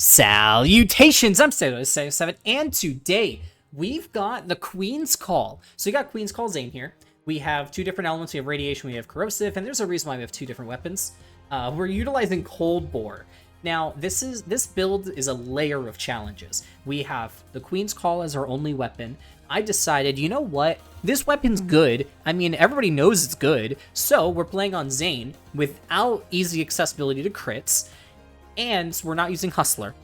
Salutations! I'm Salutations7, and today we've got the Queen's Call. So you got Queen's Call Zane here. We have two different elements. We have Radiation, we have Corrosive, and there's a reason why we have two different weapons. We're utilizing Cold Bore. Now, this build is a layer of challenges. We have the Queen's Call as our only weapon. I decided, you know what? This weapon's good. I mean, everybody knows it's good. So we're playing on Zane without easy accessibility to crits. And we're not using Hustler.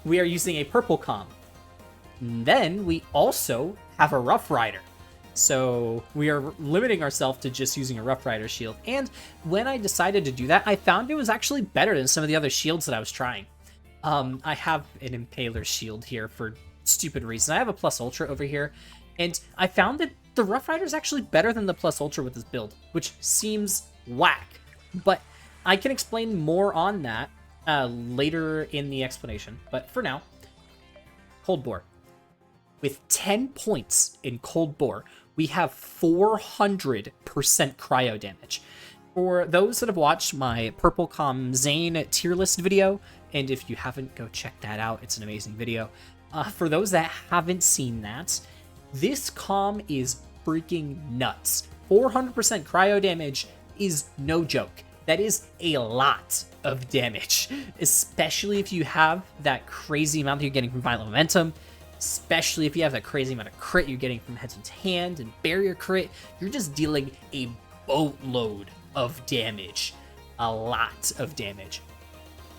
We are using a purple comm. And then we also have a Rough Rider. So we are limiting ourselves to just using a Rough Rider shield. And when I decided to do that, I found it was actually better than some of the other shields that I was trying. I have an Impaler shield here for stupid reasons. I have a Plus Ultra over here. And I found that the Rough Rider is actually better than the Plus Ultra with this build, which seems whack. But I can explain more on that later in the explanation. But for now, Cold Bore. With 10 points in Cold Bore, we have 400% cryo damage. For those that have watched my Purple Comm Zane tier list video, and if you haven't, go check that out. It's an amazing video. For those that haven't seen that, this comm is freaking nuts. 400% cryo damage is no joke. That is a lot of damage, especially if you have that crazy amount that you're getting from Violent Momentum, especially if you have that crazy amount of crit you're getting from Heads into Hand and Barrier crit. You're just dealing a boatload of damage, a lot of damage.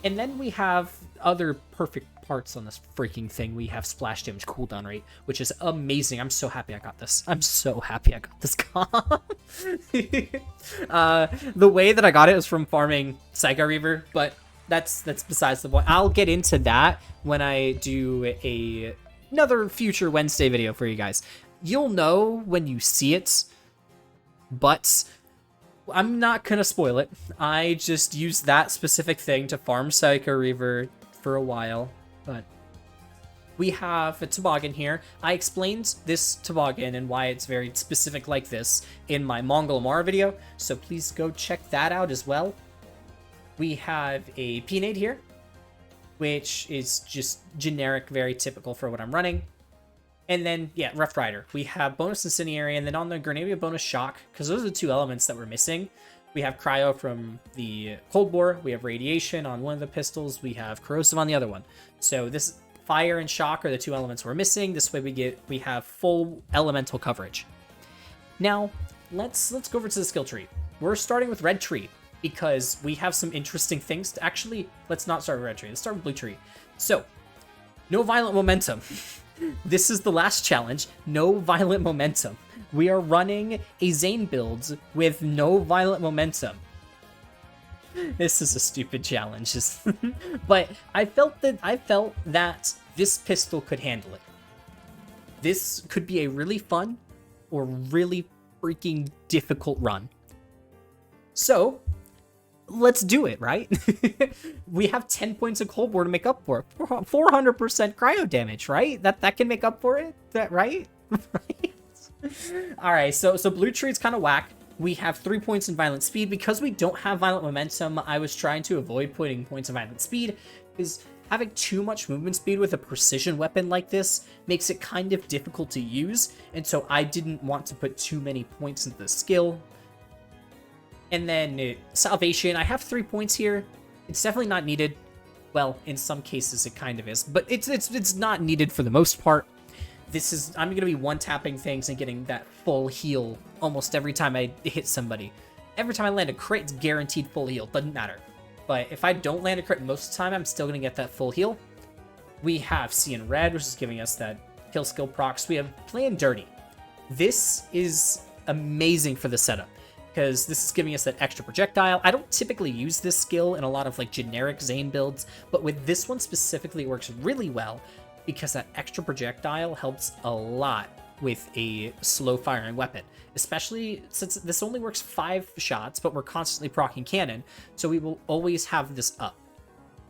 And then we have other perfect parts on this freaking thing. We have splash damage cooldown rate, which is amazing. I'm so happy I got this. I'm so happy I got this comp. The way that I got it was from farming Psycho Reaver, but that's besides the point. I'll get into that when I do another future Wednesday video for you guys. You'll know when you see it, but I'm not gonna spoil it. I just used that specific thing to farm Psycho Reaver for a while, but we have a toboggan here. I explained this toboggan and why it's very specific like this in my Mongol Amara video, so please go check that out as well. We have a P-Nade here, which is just generic, very typical for what I'm running. And then, yeah, Rough Rider. We have bonus Incendiary, and then on the grenade we have bonus Shock, because those are the two elements that we're missing. We have Cryo from the Cold Bore, we have Radiation on one of the pistols, we have Corrosive on the other one. So this Fire and Shock are the two elements we're missing. This way we have full elemental coverage. Now, let's go over to the skill tree. We're starting with Red Tree, because we have some interesting things to actually, let's not start with Red Tree, let's start with Blue Tree. So, no Violent Momentum. This is the last challenge, no Violent Momentum. We are running a Zane build with no Violent Momentum. This is a stupid challenge, but I felt that this pistol could handle it. This could be a really fun or really freaking difficult run. So, let's do it, right? We have 10 points of Cold Bore to make up for it. 400% cryo damage, right? That can make up for it, right? Right? All right, so Blue Tree's kind of whack. We have 3 points in Violent Speed. Because we don't have Violent Momentum, I was trying to avoid putting points of Violent Speed, because having too much movement speed with a precision weapon like this makes it kind of difficult to use, and so I didn't want to put too many points into the skill. And then Salvation, I have 3 points here. It's definitely not needed. Well, in some cases it kind of is, but it's not needed for the most part. I'm going to be one-tapping things and getting that full heal almost every time I hit somebody. Every time I land a crit, it's guaranteed full heal. Doesn't matter. But if I don't land a crit most of the time, I'm still going to get that full heal. We have See in Red, which is giving us that kill skill procs. We have Playing Dirty. This is amazing for the setup, because this is giving us that extra projectile. I don't typically use this skill in a lot of like generic Zane builds, but with this one specifically it works really well, because that extra projectile helps a lot with a slow firing weapon, especially since this only works 5 shots, but we're constantly proccing cannon, so we will always have this up.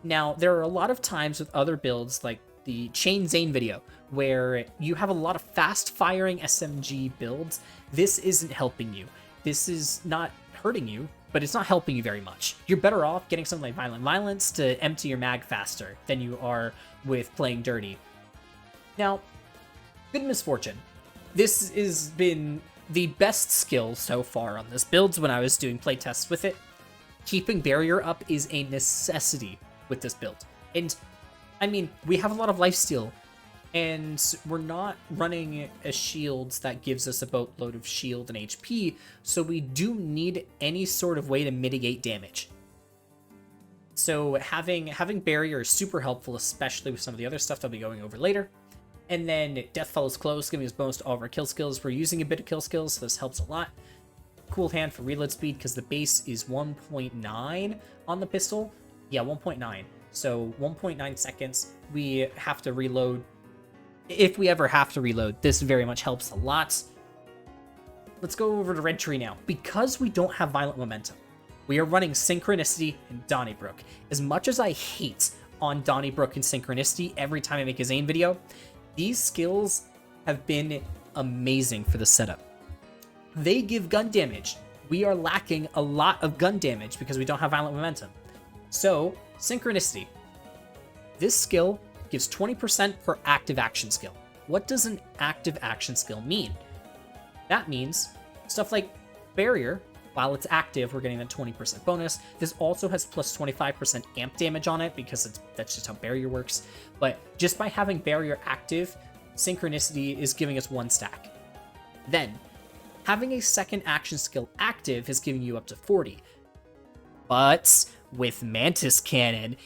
Now, there are a lot of times with other builds, like the Chain Zane video, where you have a lot of fast firing SMG builds. This isn't helping you. This is not hurting you. but it's not helping you very much. You're better off getting something like Violent Violence to empty your mag faster than you are with playing dirty. Now, good misfortune. This has been the best skill so far on this build when I was doing playtests with it. Keeping barrier up is a necessity with this build. And, I mean, we have a lot of lifesteal, and we're not running a shield that gives us a boatload of shield and HP, so we do need any sort of way to mitigate damage. So having barrier is super helpful, especially with some of the other stuff I'll be going over later. And then Death Follows Close, giving us bonus to all of our kill skills. We're using a bit of kill skills, so this helps a lot. Cool hand for reload speed, because the base is 1.9 on the pistol. Yeah, 1.9. So 1.9 seconds. We have to reload. If we ever have to reload, this very much helps a lot. Let's go over to Red Tree now. Because we don't have Violent Momentum, we are running Synchronicity and Donnybrook. As much as I hate on Donnybrook and Synchronicity every time I make a Zane video, these skills have been amazing for the setup. They give gun damage. We are lacking a lot of gun damage because we don't have Violent Momentum. So, Synchronicity. This skill gives 20% per active action skill. What does an active action skill mean? That means stuff like Barrier, while it's active, we're getting a 20% bonus. This also has plus 25% amp damage on it because that's just how Barrier works. But just by having Barrier active, Synchronicity is giving us 1 stack. Then, having a second action skill active is giving you up to 40. But with Mantis Cannon,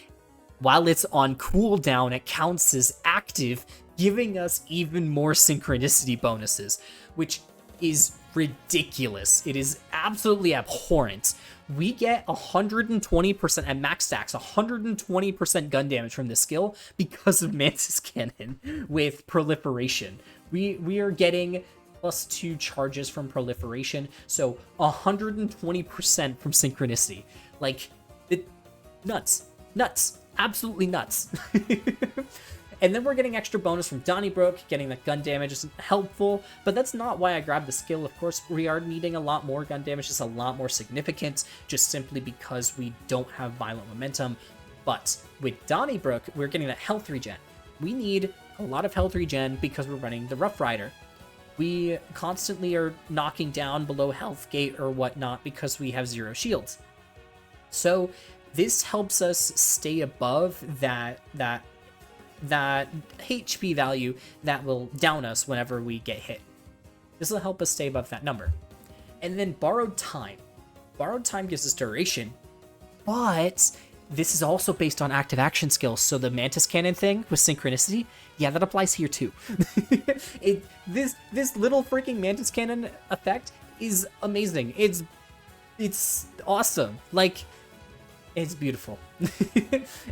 while it's on cooldown, it counts as active, giving us even more Synchronicity bonuses, which is ridiculous. It is absolutely abhorrent. We get 120% at max stacks, 120% gun damage from this skill because of Mantis Cannon with Proliferation. We are getting +2 charges from Proliferation, so 120% from Synchronicity. Like, nuts. Absolutely nuts. And then we're getting extra bonus from Donnybrook. Getting that gun damage is helpful, but that's not why I grabbed the skill. Of course, we are needing a lot more gun damage. It's a lot more significant, just simply because we don't have Violent Momentum. But with Donnybrook, we're getting that health regen. We need a lot of health regen because we're running the Rough Rider. We constantly are knocking down below health gate or whatnot because we have 0 shields. So this helps us stay above that HP value that will down us whenever we get hit. This will help us stay above that number. And then Borrowed Time. Borrowed Time gives us duration, but this is also based on active action skills. So the Mantis Cannon thing with Synchronicity, yeah, that applies here too. This little freaking Mantis Cannon effect is amazing. It's awesome. Like, it's beautiful.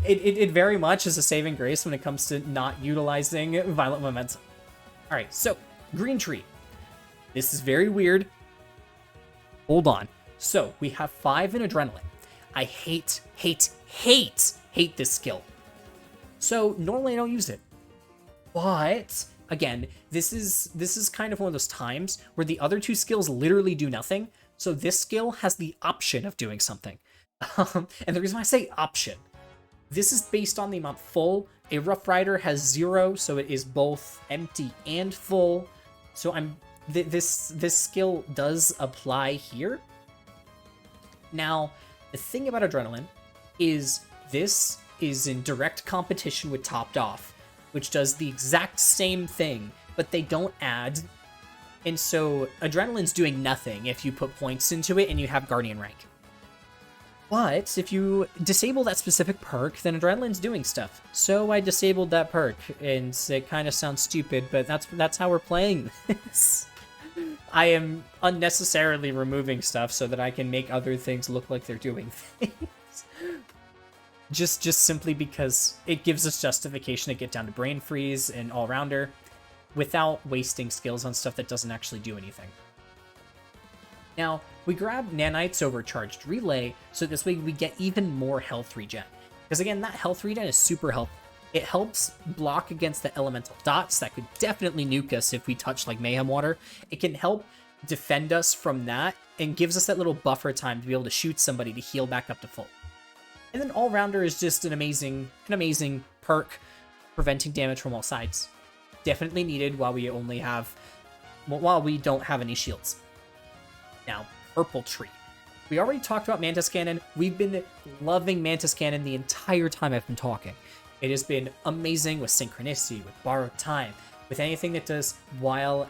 It very much is a saving grace when it comes to not utilizing Violent Momentum. All right, so Green Tree. This is very weird. Hold on. So we have 5 in Adrenaline. I hate this skill. So normally I don't use it. But again, this is kind of one of those times where the other 2 skills literally do nothing. So this skill has the option of doing something. And the reason why I say option, this is based on the amount full. A Rough Rider has 0, so it is both empty and full. So this skill does apply here. Now, the thing about Adrenaline is this is in direct competition with Topped Off, which does the exact same thing, but they don't add. And so Adrenaline's doing nothing if you put points into it and you have Guardian rank. But if you disable that specific perk, then Adrenaline's doing stuff. So I disabled that perk, and it kind of sounds stupid, but that's how we're playing this. I am unnecessarily removing stuff so that I can make other things look like they're doing things. Just simply because it gives us justification to get down to Brain Freeze and All-Rounder without wasting skills on stuff that doesn't actually do anything. Now, we grab Nanites over Charged Relay, so this way we get even more health regen. Because again, that health regen is super helpful. It helps block against the elemental dots that could definitely nuke us if we touch like Mayhem Water. It can help defend us from that and gives us that little buffer time to be able to shoot somebody to heal back up to full. And then All-Rounder is just an amazing perk, preventing damage from all sides. Definitely needed while we don't have any shields. Now, Purple Tree. We already talked about Mantis Cannon. We've been loving Mantis Cannon the entire time I've been talking. It has been amazing with Synchronicity, with Borrowed Time, with anything that does while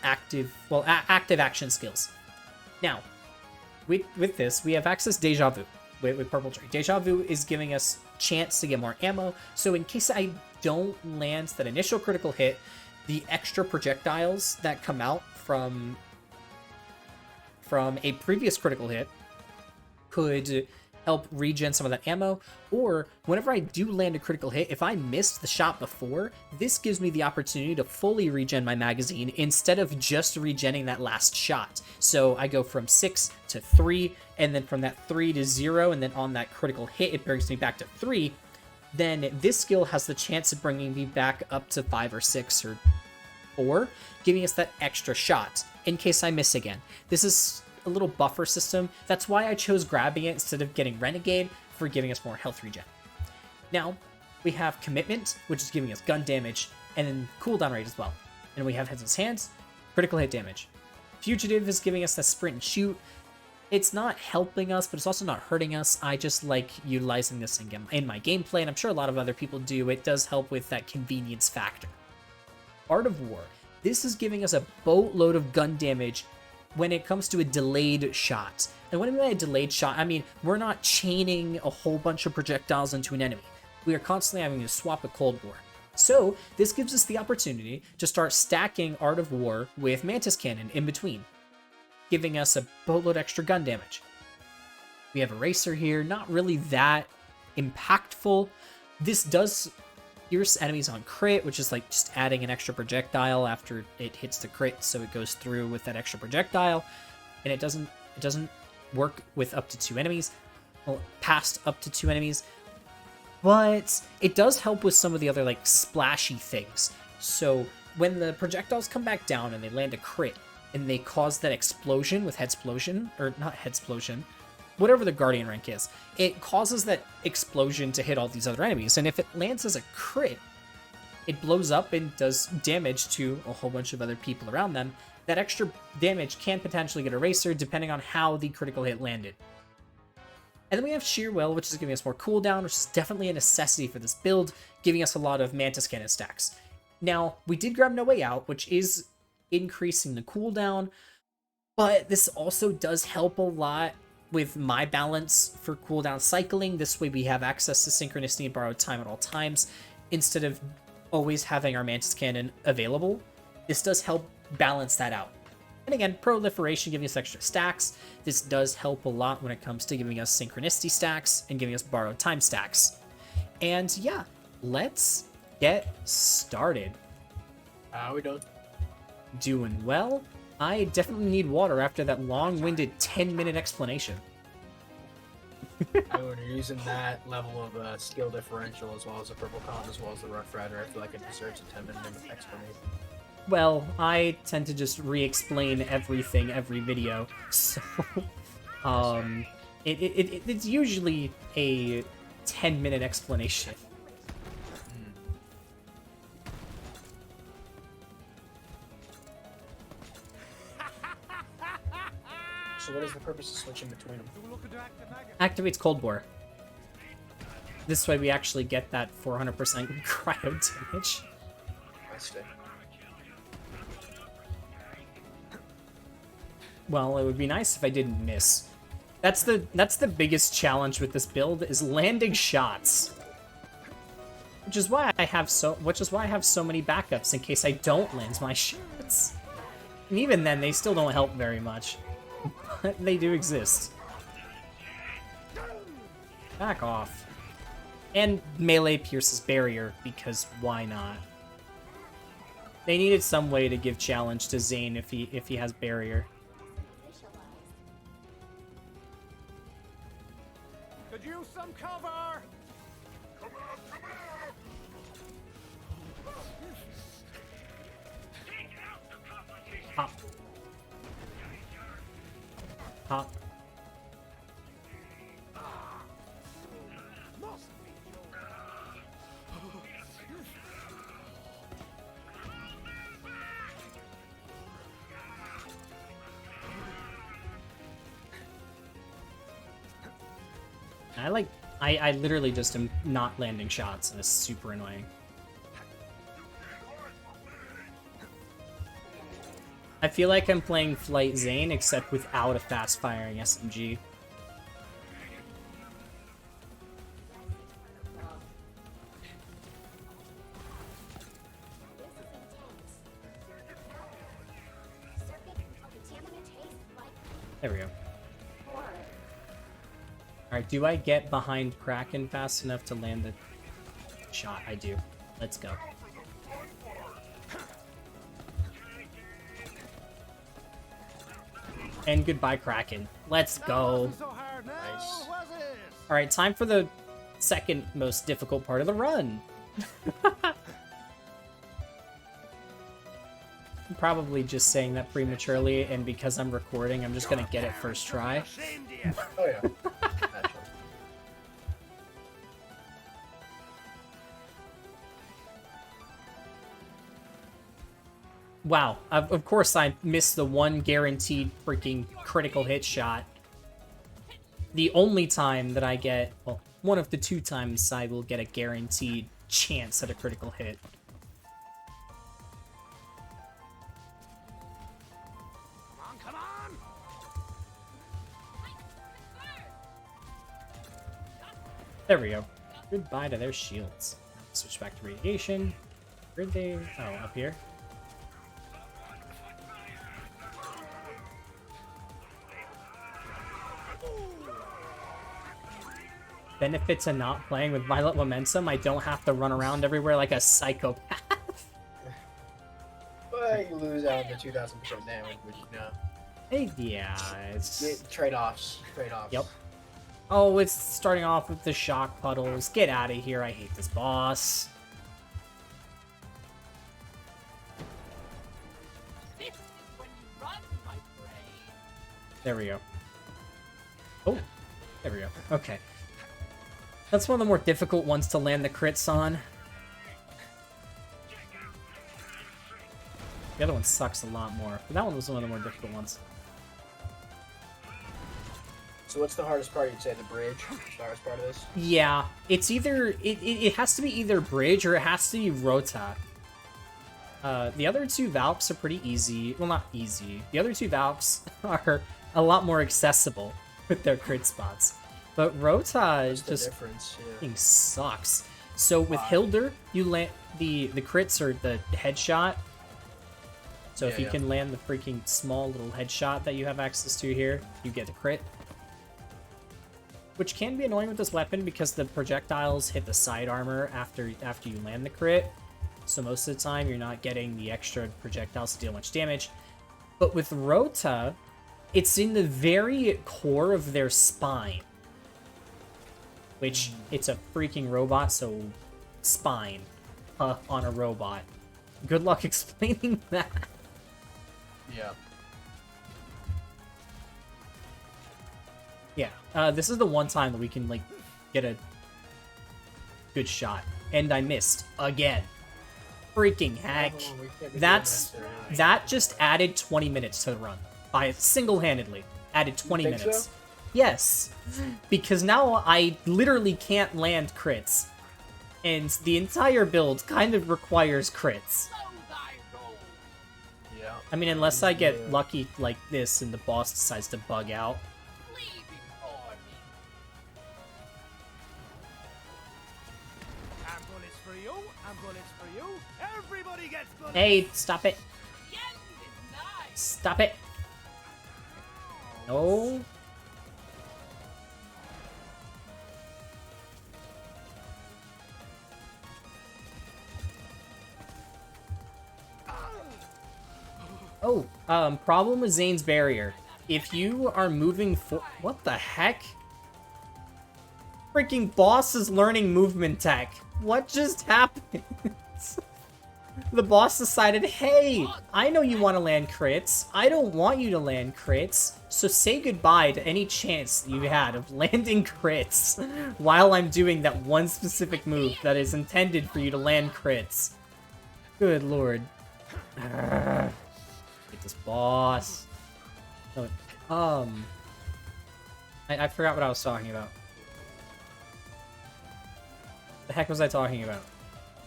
active action skills. Now, with this, we have access Deja Vu with Purple Tree. Deja Vu is giving us chance to get more ammo, so in case I don't land that initial critical hit, the extra projectiles that come out from a previous critical hit could help regen some of that ammo, or whenever I do land a critical hit, if I missed the shot before, this gives me the opportunity to fully regen my magazine instead of just regenning that last shot. So I go from 6 to 3, and then from that 3 to 0, and then on that critical hit, it brings me back to 3. Then this skill has the chance of bringing me back up to 5 or 6 or 4, giving us that extra shot in case I miss again. This is a little buffer system. That's why I chose grabbing it instead of getting Renegade, for giving us more health regen. Now, we have Commitment, which is giving us gun damage, and then cooldown rate as well. And we have Headless Hands, critical hit damage. Fugitive is giving us the sprint and shoot. It's not helping us, but it's also not hurting us. I just like utilizing this in my gameplay, and I'm sure a lot of other people do. It does help with that convenience factor. Art of War. This is giving us a boatload of gun damage when it comes to a delayed shot. And when I mean a delayed shot, I mean we're not chaining a whole bunch of projectiles into an enemy. We are constantly having to swap a Cold War. So this gives us the opportunity to start stacking Art of War with Mantis Cannon in between, giving us a boatload extra gun damage. We have Eraser here, not really that impactful. This does pierce enemies on crit, which is like just adding an extra projectile after it hits the crit, so it goes through with that extra projectile. And it doesn't work with up to 2 enemies, well, past up to 2 enemies, but it does help with some of the other like splashy things. So when the projectiles come back down and they land a crit and they cause that explosion with Headsplosion, or not Headsplosion, whatever the Guardian rank is, it causes that explosion to hit all these other enemies. And if it lands as a crit, it blows up and does damage to a whole bunch of other people around them. That extra damage can potentially get erased depending on how the critical hit landed. And then we have Sheer Will, which is giving us more cooldown, which is definitely a necessity for this build, giving us a lot of Mantis Cannon stacks. Now, we did grab No Way Out, which is increasing the cooldown, but this also does help a lot with my balance for cooldown cycling. This way we have access to Synchronicity and Borrowed Time at all times, instead of always having our Mantis Cannon available. This does help balance that out. And again, Proliferation giving us extra stacks. This does help a lot when it comes to giving us Synchronicity stacks and giving us Borrowed Time stacks. And yeah, let's get started. How we doing? Doing well. I definitely need water after that long-winded 10-minute explanation. When you're using that level of skill differential, as well as the purple comp, as well as the Rough Rider, I feel like it deserves a 10-minute explanation. Well, I tend to just re-explain everything every video, so it's usually a 10-minute explanation. So what is the purpose of switching between them? Activates Cold War. This way we actually get that 400% cryo damage. I see. Well, it would be nice if I didn't miss. That's the biggest challenge with this build, is landing shots. Which is why I have so many backups in case I don't land my shots. And even then, they still don't help very much. But they do exist. Back off. And melee pierces barrier, because why not? They needed some way to give challenge to Zane if he has barrier. Could use some cover. Pop. Pop. I literally just am not landing shots, and it's super annoying. I feel like I'm playing Flight Zane, except without a fast-firing SMG. There we go. Alright, do I get behind Kraken fast enough to land the shot? I do. Let's go. And goodbye, Kraken. Let's go. Nice. Alright, time for the second most difficult part of the run. I'm probably just saying that prematurely, and because I'm recording, I'm just gonna get it first try. Oh yeah. Actually. Wow, of course I missed the one guaranteed freaking critical hit shot. The only time that I get, well, one of the 2 times I will get a guaranteed chance at a critical hit. Come on! There we go. Goodbye to their shields. Switch back to radiation. Where'd they... Oh, up here. Benefits of not playing with Violent Momentum, I don't have to run around everywhere like a psychopath. But you lose out on the 2,000% damage, which you know. Hey, yeah, it's... Trade-offs. Trade-offs. Yep. Oh, it's starting off with the shock puddles. Get out of here, I hate this boss. There we go. Oh, there we go. Okay. That's one of the more difficult ones to land the crits on. The other one sucks a lot more, but that one was one of the more difficult ones. So what's the hardest part? You'd say the bridge? The hardest part of this? Yeah, it's either... It has to be either bridge or it has to be Rota. The other 2 Valks are pretty easy. Well, not easy. The other 2 Valks are a lot more accessible with their crit spots. But Rota is just fucking sucks. So with Hilder, you land the crits or the headshot. So if you can land the freaking small little headshot that you have access to here, you get the crit. Which can be annoying with this weapon because the projectiles hit the side armor after you land the crit. So most of the time you're not getting the extra projectiles to deal much damage. But with Rota, it's in the very core of their spine. Which, it's a freaking robot, so spine on a robot. Good luck explaining that. Yeah. Yeah, this is the one time that we can, like, get a good shot. And I missed. Again. Freaking heck. That just added 20 minutes to the run. By single-handedly. Added 20 minutes. So? Yes. Because now I literally can't land crits. And the entire build kind of requires crits. Yeah. I mean, unless I get lucky like this and the boss decides to bug out. Hey, stop it. Stop it. No. Oh, problem with Zane's barrier. If you are moving for— what the heck? Freaking boss is learning movement tech. What just happened? The boss decided, hey, I know you want to land crits. I don't want you to land crits. So say goodbye to any chance that you had of landing crits while I'm doing that one specific move that is intended for you to land crits. Good lord. Get this boss. Oh, I forgot what I was talking about. The heck was I talking about?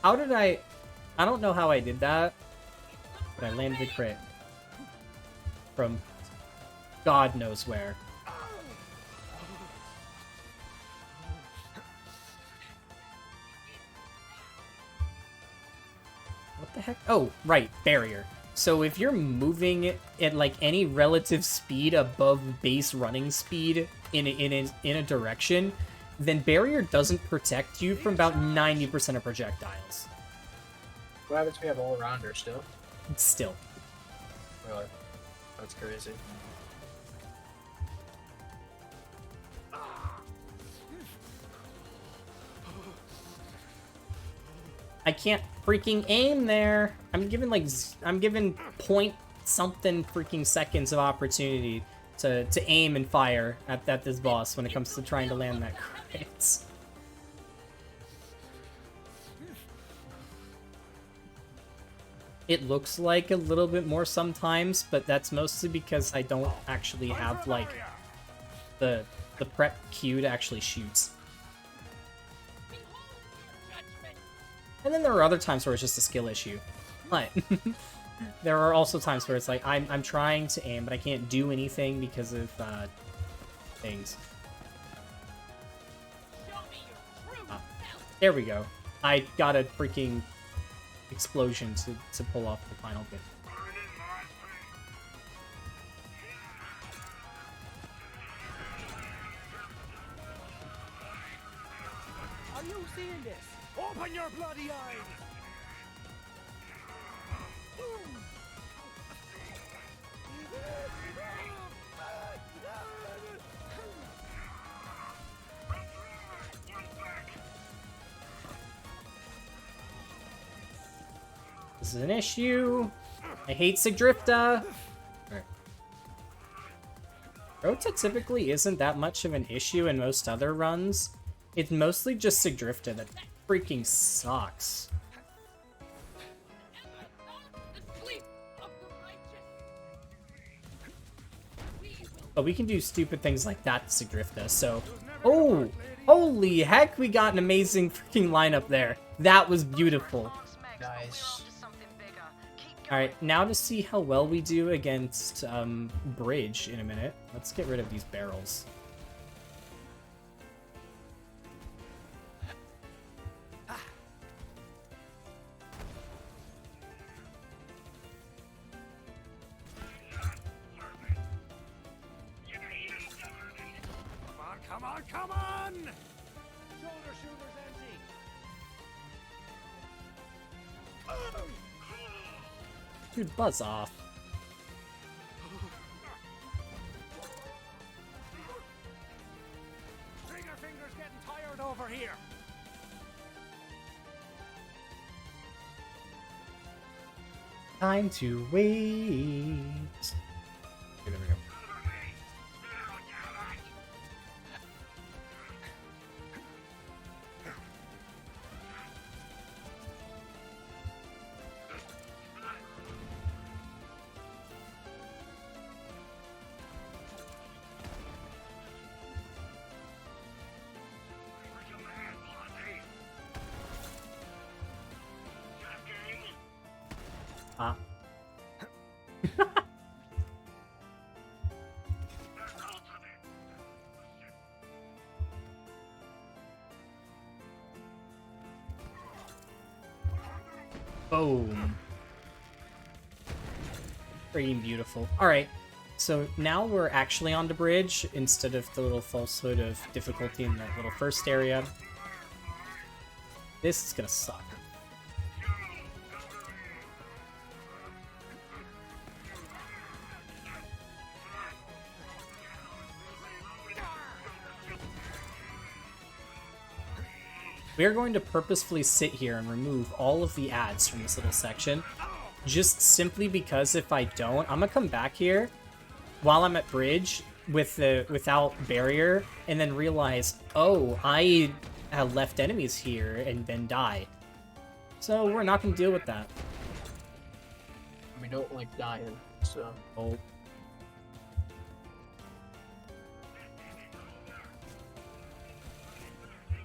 How did I don't know how I did that, but I landed a crit. From God knows where. What the heck? Oh, right, barrier. So if you're moving at like any relative speed above base running speed in a direction, then barrier doesn't protect you from about 90% of projectiles. What happens if we have all-rounder still? Still. Really? That's crazy. I can't freaking aim there. I'm given point something freaking seconds of opportunity to aim and fire at this boss when it comes to trying to land that crit. It looks like a little bit more sometimes, but that's mostly because I don't actually have like the prep queue to actually shoot. And then there are other times where it's just a skill issue. But there are also times where it's like I'm trying to aim, but I can't do anything because of things. There we go. I got a freaking explosion to pull off the final bit. Are you seeing this? Open your bloody eyes! This is an issue. I hate Sigdrifta. Right. Rota typically isn't that much of an issue in most other runs. It's mostly just Sigdrifta that freaking sucks. But we can do stupid things like that to Sigdrifta, so... Oh! Holy heck, we got an amazing freaking lineup there. That was beautiful. Nice. Alright, now to see how well we do against Bridge in a minute. Let's get rid of these barrels. Come on, come on! Shoulder shooter's empty. Dude, buzz off. Trigger finger's getting tired over here. Time to wait. Okay, there we go. Ah. Boom. Freaking beautiful. Alright, so now we're actually on the bridge instead of the little falsehood of difficulty in that little first area. This is gonna suck. we're going to purposefully sit here and remove all of the ads from this little section. Just simply because if I don't, I'm gonna come back here while I'm at bridge without barrier and then realize, oh, I have left enemies here and then die. So we're not gonna deal with that. We don't like dying, so. Oh.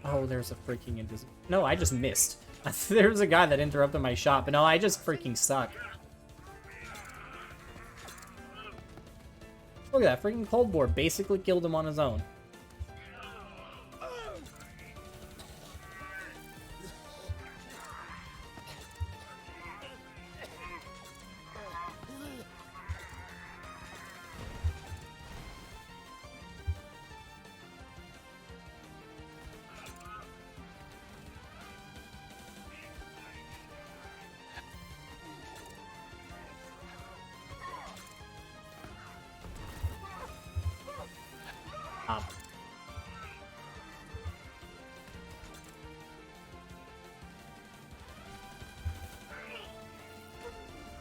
Oh, there's a freaking invisible. No, I just missed. There's a guy that interrupted my shot, but no, I just freaking suck. Look at that, freaking Cold War basically killed him on his own.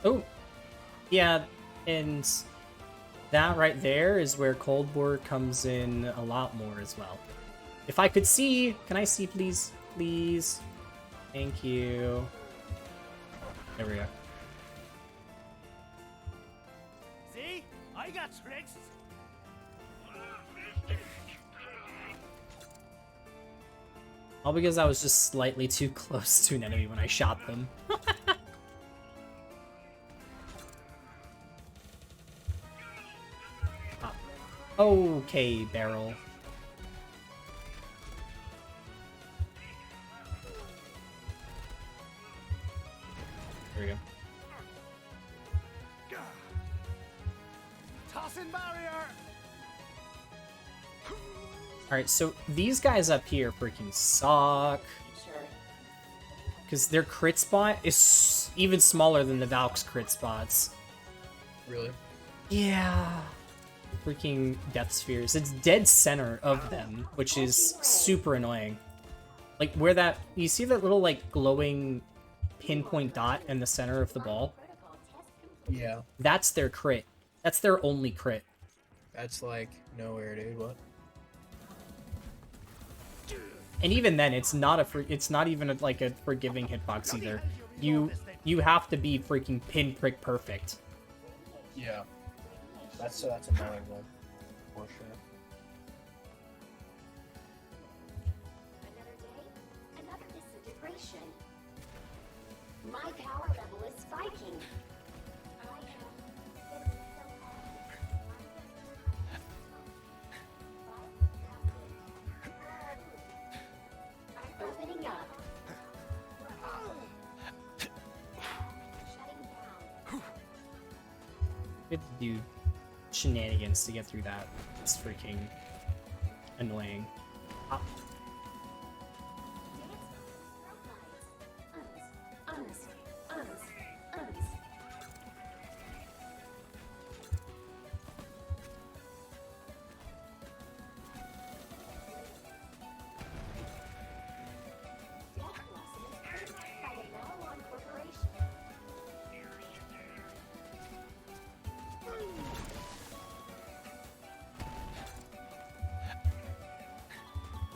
Oh, yeah, and that right there is where Cold War comes in a lot more as well. If I could see, can I see, please? Please. Thank you. There we go. See? I got tricks. All because I was just slightly too close to an enemy when I shot them. Okay, barrel. There we go. Tossing barrier. Alright, so these guys up here freaking suck. Because their crit spot is even smaller than the Valk's crit spots. Really? Yeah. Freaking death spheres. It's dead center of them, which is super annoying. Like where that, you see that little like glowing pinpoint dot in the center of the ball? Yeah. That's their crit. That's their only crit. That's like nowhere, dude. What? And even then, it's not it's not even like a forgiving hitbox either. You have to be freaking pinprick perfect. Yeah. That's annoying one, for sure. Another day, another disintegration. My power level is spiking. I'm opening up. Shutting down. You have to do shenanigans to get through that. It's freaking annoying. Ah.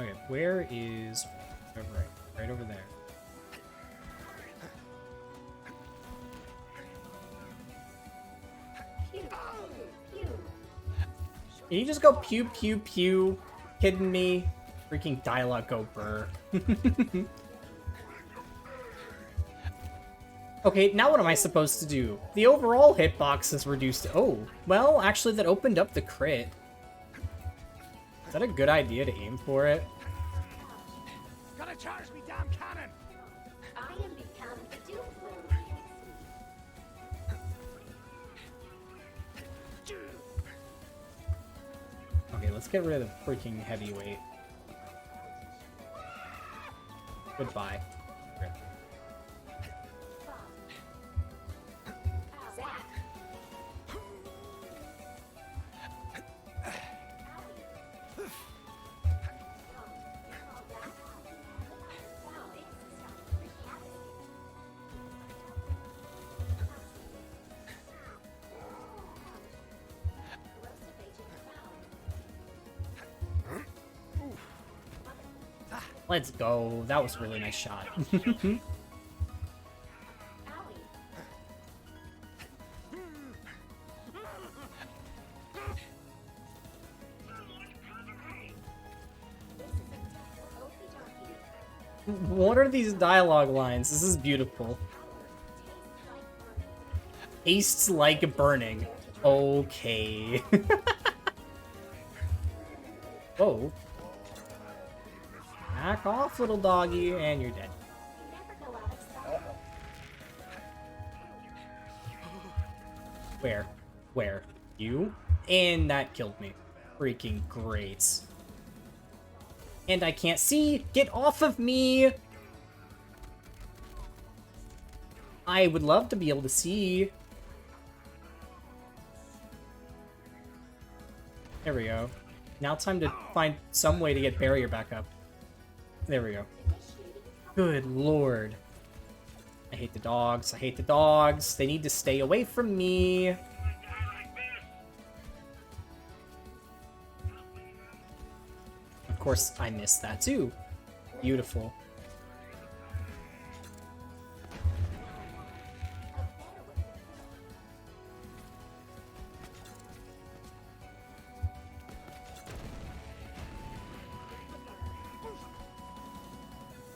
Okay, where is... Right over there. Pew, pew. Can you just go pew pew pew? Kidding me? Freaking dialogue go burr. Okay, now what am I supposed to do? The overall hitbox is reduced to... Oh, well, actually that opened up the crit. Is that a good idea to aim for it? Gotta charge me damn cannon. I am become Touhou. Okay, let's get rid of the freaking heavyweight. Goodbye. Rip. Zach. Let's go. That was a really nice shot. Owie. What are these dialogue lines? This is beautiful. Tastes like burning. Okay. Whoa. Back off, little doggy, and you're dead. Never go out of sight. Where? Where? You? And that killed me. Freaking great. And I can't see! Get off of me! I would love to be able to see. There we go. Now time to find some way to get barrier back up. There we go. Good lord. I hate the dogs. I hate the dogs. They need to stay away from me. Of course, I missed that too. Beautiful.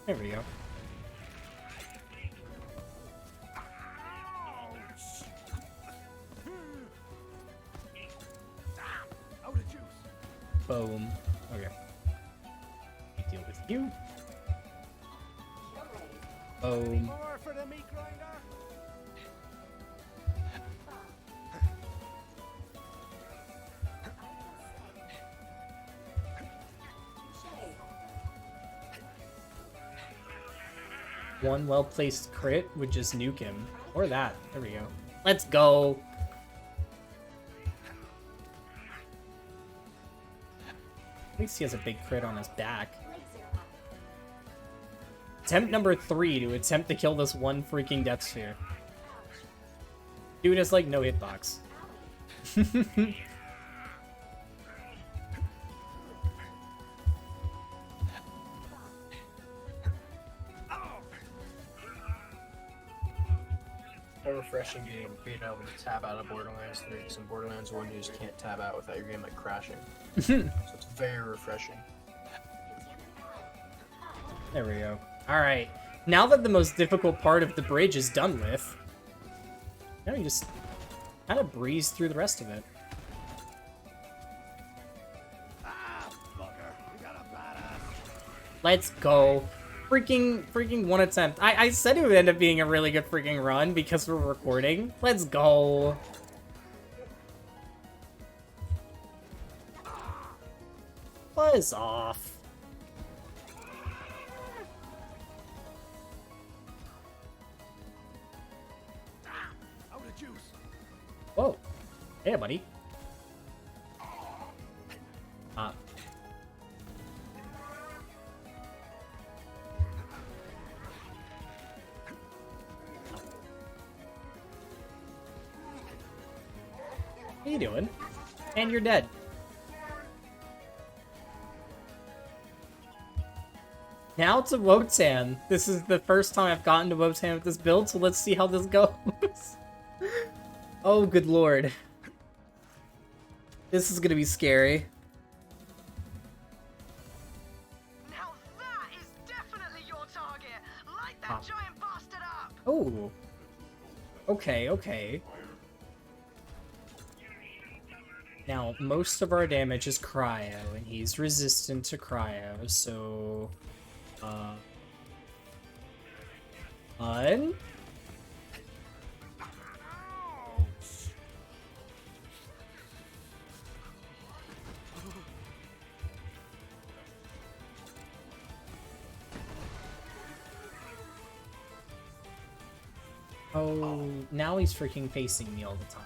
There we go. Out of juice. Boom. Okay. We deal with you. Boom. More for the meat grinder. One well-placed crit would just nuke him. Or that. There we go. Let's go. At least he has a big crit on his back. Attempt number 3 to attempt to kill this one freaking Death Sphere. Dude has like no hitbox. A refreshing game, being able to tab out of Borderlands 3. Because in Borderlands 1, you just can't tab out without your game like crashing. So it's very refreshing. There we go. Alright. Now that the most difficult part of the bridge is done with, now you just kind of breeze through the rest of it. Ah, fucker. We got a badass. Let's go. Freaking one attempt. I said it would end up being a really good freaking run because we're recording. Let's go. Buzz off. Out of juice. Whoa. Hey, buddy. What are you doing? And you're dead. Now to Wotan. This is the first time I've gotten to Wotan with this build, so let's see how this goes. Oh, good lord. This is gonna be scary. Now that is definitely your target. Light that giant bastard up. Oh. Okay, okay. Now, most of our damage is cryo, and he's resistant to cryo, so... Fun? Oh, now he's freaking facing me all the time.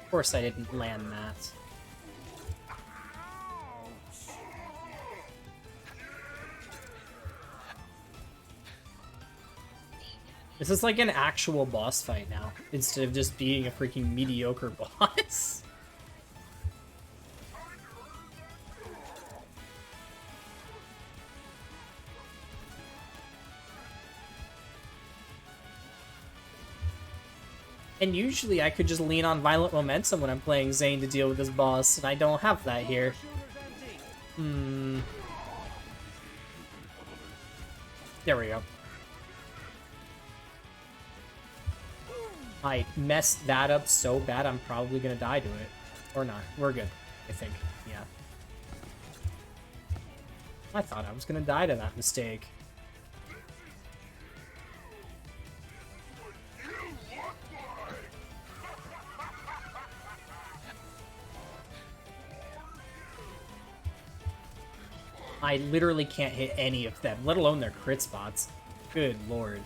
Of course I didn't land that. This is like an actual boss fight now, instead of just being a freaking mediocre boss. And usually I could just lean on Violent Momentum when I'm playing Zane to deal with this boss, and I don't have that here. There we go. I messed that up so bad I'm probably gonna die to it. Or not. We're good, I think. Yeah. I thought I was gonna die to that mistake. I literally can't hit any of them, let alone their crit spots. Good lord.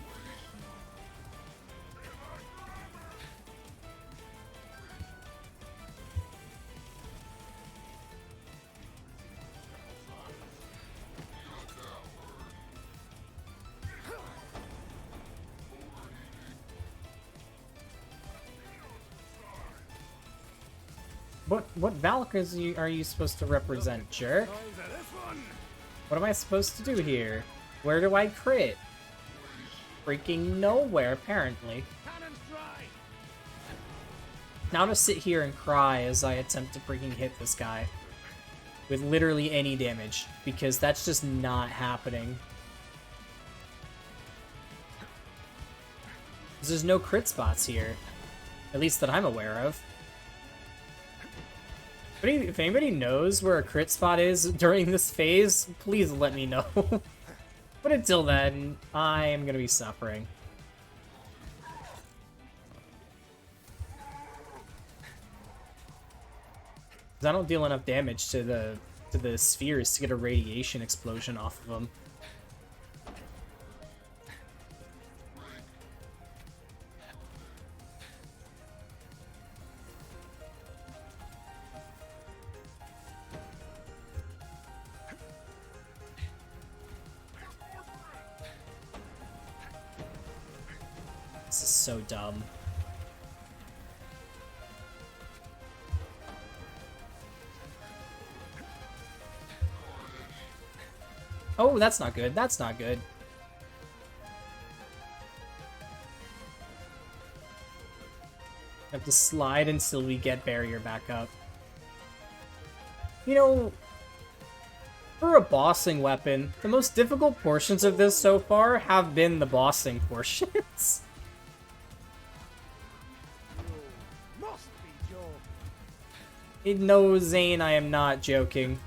What Valkyries are you supposed to represent, jerk? What am I supposed to do here? Where do I crit? Freaking nowhere, apparently. Now to sit here and cry as I attempt to freaking hit this guy with literally any damage, because that's just not happening. There's no crit spots here, at least that I'm aware of. If anybody knows where a crit spot is during this phase, please let me know. But until then, I am gonna be suffering. Because I don't deal enough damage to the spheres to get a radiation explosion off of them. This is so dumb. Oh, that's not good. That's not good. Have to slide until we get barrier back up. You know, for a bossing weapon, the most difficult portions of this so far have been the bossing portions. No, Zane, I am not joking.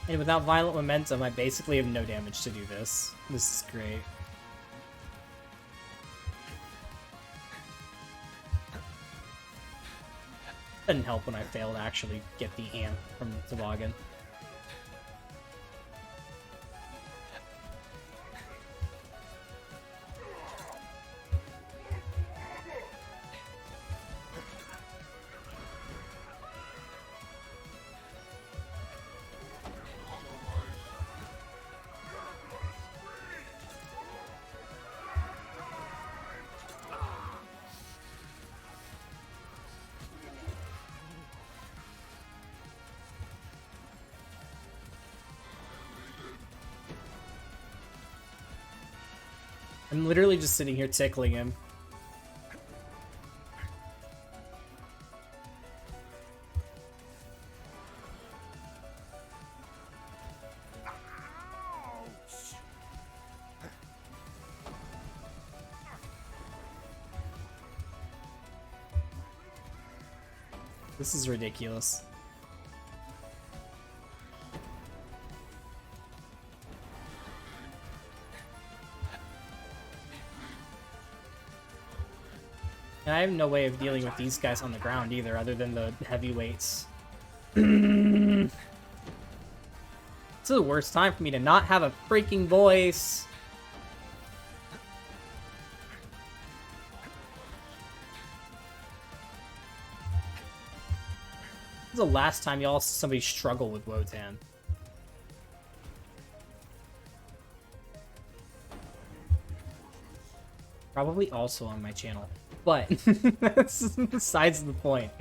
And without Violent Momentum, I basically have no damage to do this. This is great. Didn't help when I failed to actually get the amp from the toboggan. I'm literally just sitting here tickling him. This is ridiculous. And I have no way of dealing with these guys on the ground either, other than the heavyweights. This is the worst time for me to not have a freaking voice. When's the last time y'all saw somebody struggle with Wotan? Probably also on my channel, but that's besides the point.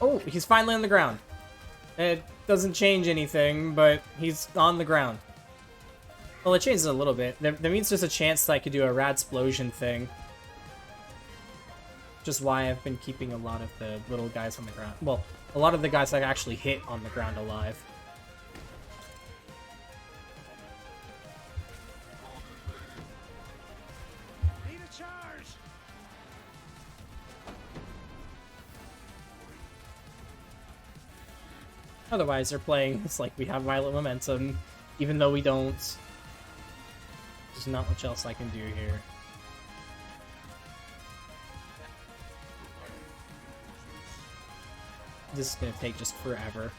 Oh, he's finally on the ground. It doesn't change anything, but he's on the ground. Well, it changes a little bit. That means there's a chance that I could do a Radsplosion thing. Which is why I've been keeping a lot of the little guys on the ground. Well, a lot of the guys I actually hit on the ground alive. Need a charge. Otherwise, they're playing it's like we have violent momentum, even though we don't. There's not much else I can do here. This is gonna take just forever.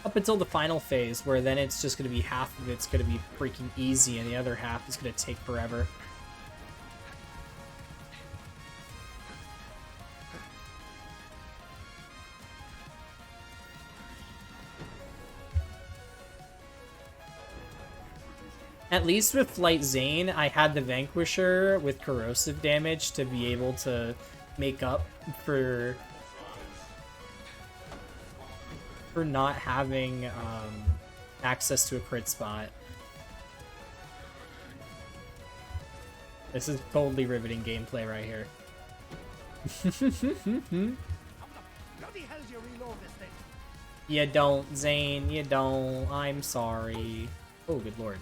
Up until the final phase, where then it's just gonna be half of it's gonna be freaking easy, and the other half is gonna take forever. At least with Light Zane, I had the Vanquisher with corrosive damage to be able to make up for not having access to a crit spot. This is totally riveting gameplay right here. Bloody hell do you reload this thing? You don't, Zane. You don't. I'm sorry. Oh, good lord.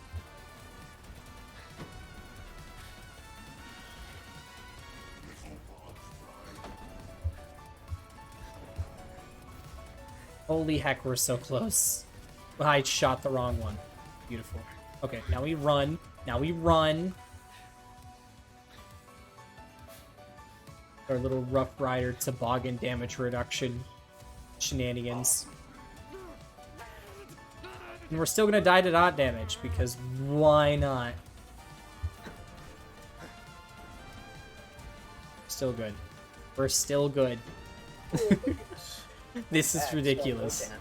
Holy heck, we're so close. I shot the wrong one. Beautiful. Okay, now we run. Now we run. Our little Rough Rider toboggan damage reduction shenanigans. And we're still gonna die to dot damage, because why not? Still good. We're still good. This is ridiculous.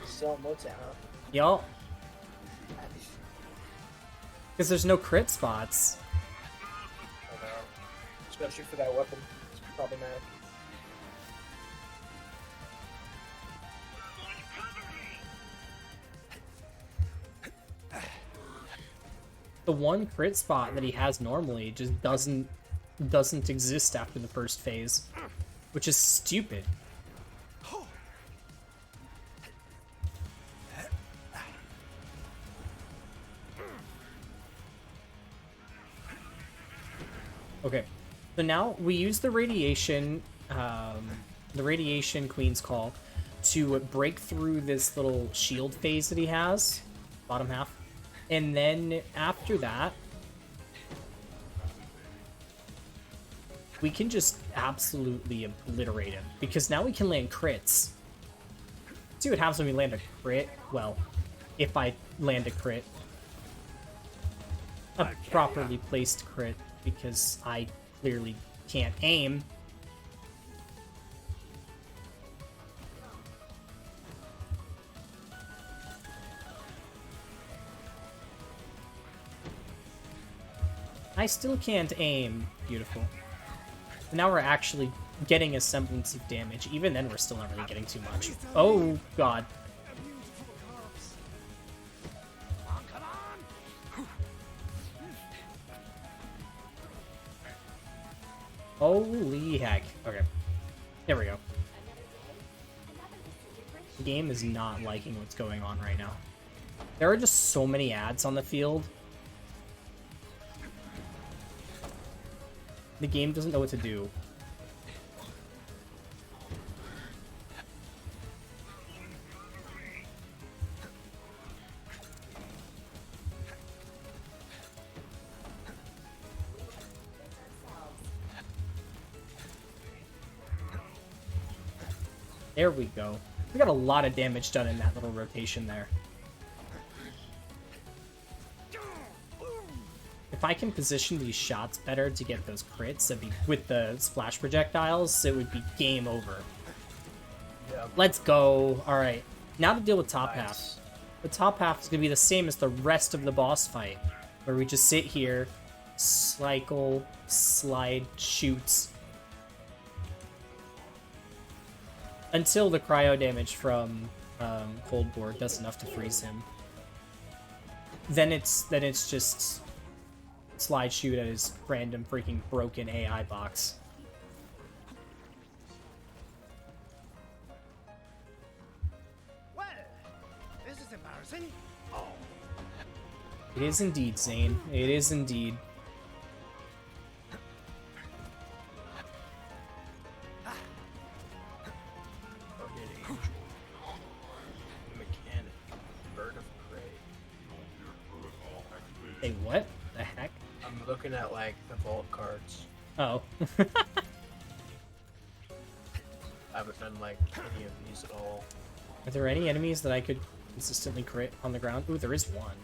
Still Wotan, huh? Yup. Because there's no crit spots. I know. Especially for that weapon. It's problematic. The one crit spot that he has normally just doesn't exist after the first phase, which is stupid. Okay, so now we use the radiation Queen's Call to break through this little shield phase that he has, bottom half, and then after that, we can just absolutely obliterate him, because now we can land crits. See what happens when we land a crit? Well, if I land a crit. A properly placed crit, because I clearly can't aim. I still can't aim. Beautiful. And now we're actually getting a semblance of damage. Even then, we're still not really getting too much. Oh, God. Come on! Holy heck. Okay. There we go. The game is not liking what's going on right now. There are just so many ads on the field. The game doesn't know what to do. There we go. We got a lot of damage done in that little rotation there. If I can position these shots better to get those crits, that'd be, with the splash projectiles, it would be game over. Yeah. Let's go. All right, now to deal with top half. Nice. The top half is gonna be the same as the rest of the boss fight, where we just sit here, cycle, slide, shoots, until the cryo damage from Cold War does enough to freeze him. Then it's just slide shoot at his random freaking broken AI box. Well, this is embarrassing. It is indeed, Zane. It is indeed. Mechanic. Bird of prey. Hey, what the heck? I'm looking at like the vault cards. Oh. I haven't done like any of these at all. Are there any enemies that I could consistently crit on the ground? Ooh, there is one.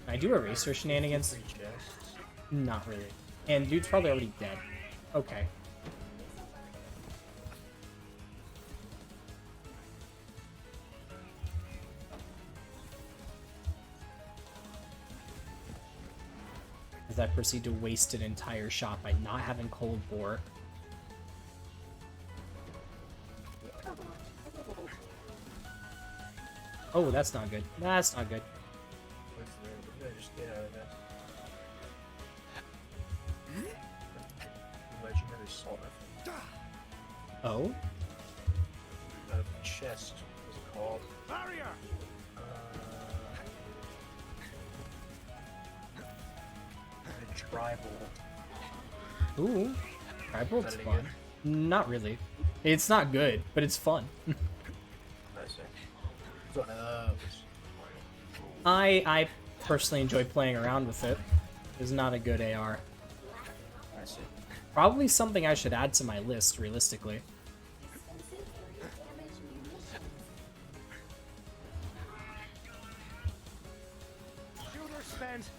Can I do eraser shenanigans? 3 chests. Not really. And dude's probably already dead. Okay. As I proceed to waste an entire shot by not having Cold War. Oh, that's not good. That's not good. What's there? What did I just get out of that? Legendary salt rifle. Oh? Chest. What's it called? Barrier. The tribal. Ooh. Tribal, Is it's that fun. any Not really. It's not good, but it's fun. I see. It's one of those. I personally enjoy playing around with it. It's not a good AR. I see. Probably something I should add to my list, realistically. Expensive area damage munitions. Shooter spent.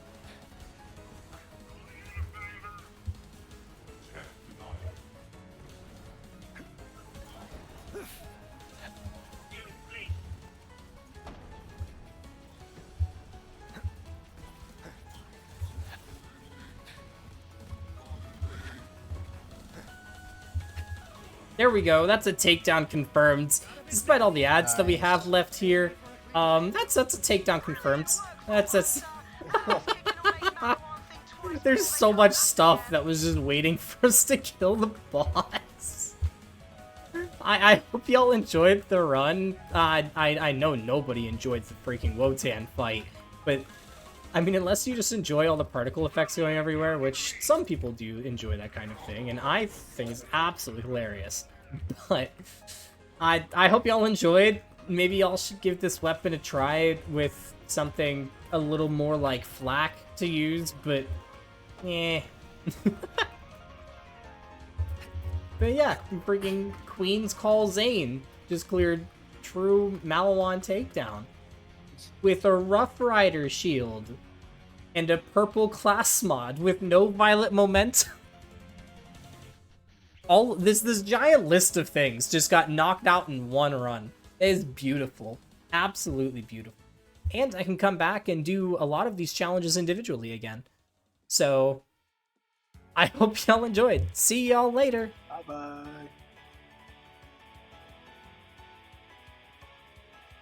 There we go. That's a takedown confirmed. Despite all the ads that we have left here, that's a takedown confirmed. That's There's so much stuff that was just waiting for us to kill the boss. I hope y'all enjoyed the run. I know nobody enjoyed the freaking Wotan fight, but I mean, unless you just enjoy all the particle effects going everywhere, which some people do enjoy that kind of thing, and I think it's absolutely hilarious. But I hope y'all enjoyed. Maybe y'all should give this weapon a try with something a little more like flak to use, but eh. But yeah, freaking Queen's Call Zane just cleared true Maliwan Takedown with a Rough Rider shield and a purple class mod with no violet momentum. All this giant list of things just got knocked out in one run. It is beautiful, absolutely beautiful. And I can come back and do a lot of these challenges individually again. So I hope y'all enjoyed. See y'all later. Bye bye.